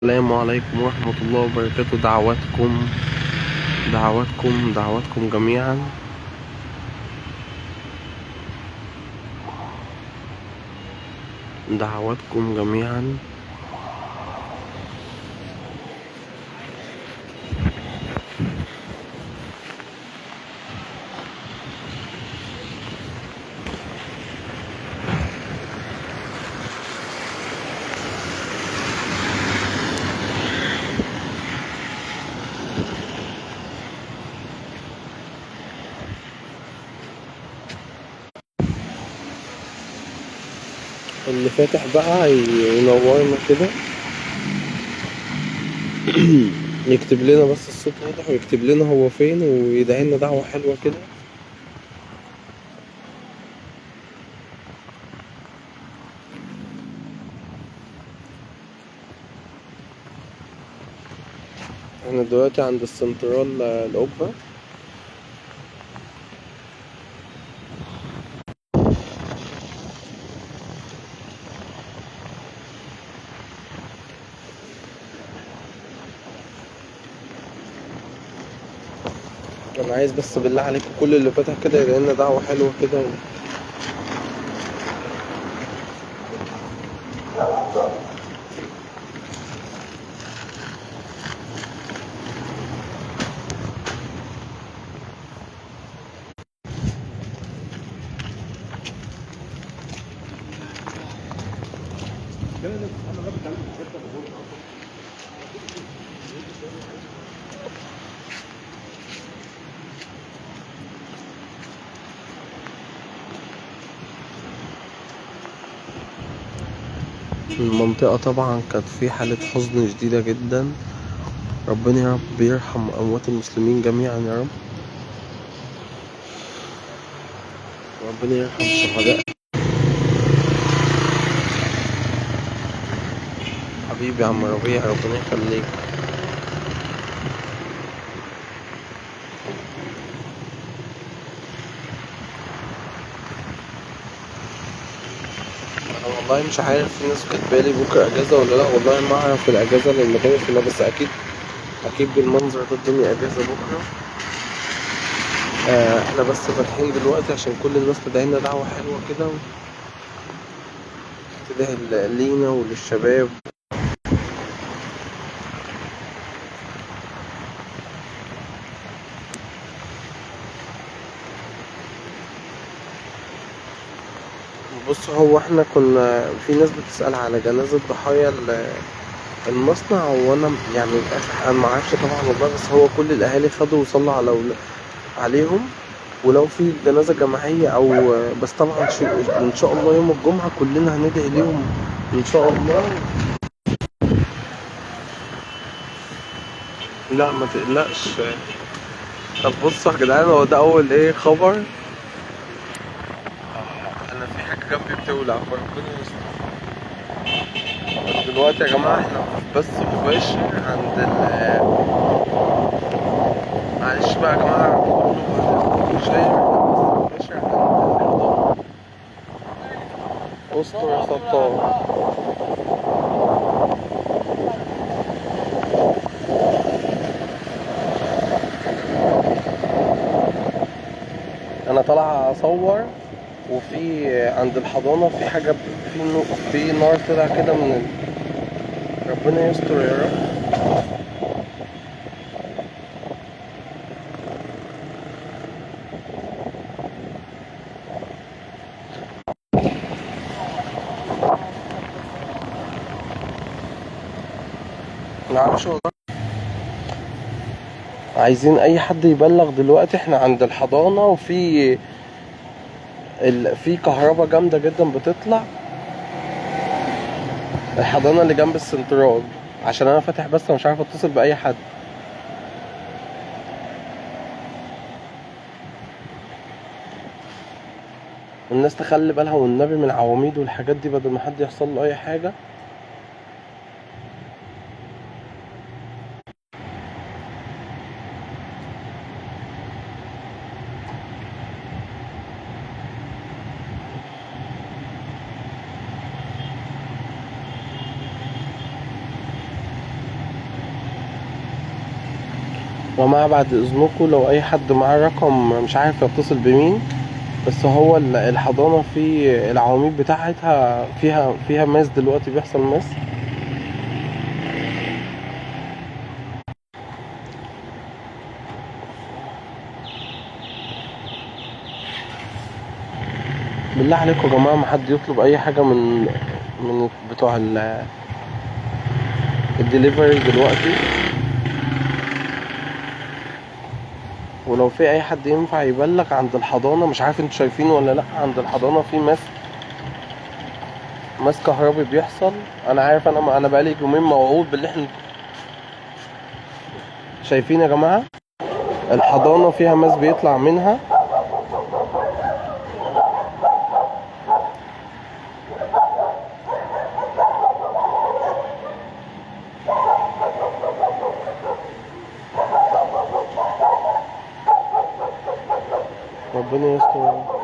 السلام عليكم ورحمة الله وبركاته. دعواتكم جميعا. دعواتكم جميعا. اللي فاتح بقى ينورنا كده. يكتب لنا بس الصوت واضح، ويكتب لنا هو فين، ويدعي لنا دعوة حلوة كده. احنا دلوقتي عند السنترال القبة. انا عايز بس بالله عليكم كل اللي فاتح كده يدعي لنا دعوة حلوة كده. المنطقة طبعا كانت في حالة حزن شديدة جدا. ربنا يا رب يرحم أموات المسلمين جميعا يا رب. ربنا يرحم الشهداء. حبيبي يا عم ربيع، ربنا يخليك. انا والله مش عارف، في ناس كاتبالي بكره اجازه ولا لا. والله ما اعرف الاجازه لان كانت في بس اكيد بالمنظر ده الدنيا اجازه بكره. احنا بس فاتحين دلوقتي عشان كل الناس تدعي لنا دعوه حلوه كده، وتدعي لينا وللشباب. بص، هو احنا كنا في ناس بتسأل على جنازة ضحايا المصنع، وانا يعني للاسف انا ما اعرفش طبعا والله، بس هو كل الاهالي خدوا وصلوا عليهم. ولو في جنازة جماعية او بس طبعا ان شاء الله يوم الجمعة كلنا هندعي ليهم ان شاء الله. لا ما تقلقش. طب بصوا يا جدعان، هو ده اول خبر. انا في حاجة جنبي بتولع، فربنا يستر. دلوقتي يا جماعة احنا بس مباشر عند معلش بقى يا جماعة، كله شايف بس مباشر عند أسطر يا سطار. انا طالع اصور، وفي عند الحضانة في حاجة، في نار طلع كده ربنا يستر يا رب. معرفش والله. عايزين اي حد يبلغ دلوقتي، احنا عند الحضانة، في كهرباء جامدة جدا بتطلع. الحضانة اللي جنب السنترال، عشان انا فاتح بس مش عارف اتصل باي حد. الناس تخلي بالها والنبي من العواميد والحاجات دي، بدل ما حد يحصل له اي حاجة. ومع بعد اذنكم لو اي حد معاه رقم مش عارف يتصل بمين، بس هو الحضانة في العواميد بتاعتها فيها ماس دلوقتي، بيحصل ماس. بالله عليكم يا جماعة، ما حد يطلب اي حاجة من بتوع الدليفري دلوقتي. ولو في اي حد ينفع يبلغ عند الحضانة، مش عارف انتوا شايفينه ولا لا، عند الحضانة في ماس كهربي بيحصل. انا عارف، انا بقالي يومين موعود باللي احنا شايفين يا جماعة. الحضانة فيها ماس بيطلع منها. ربنا يستر.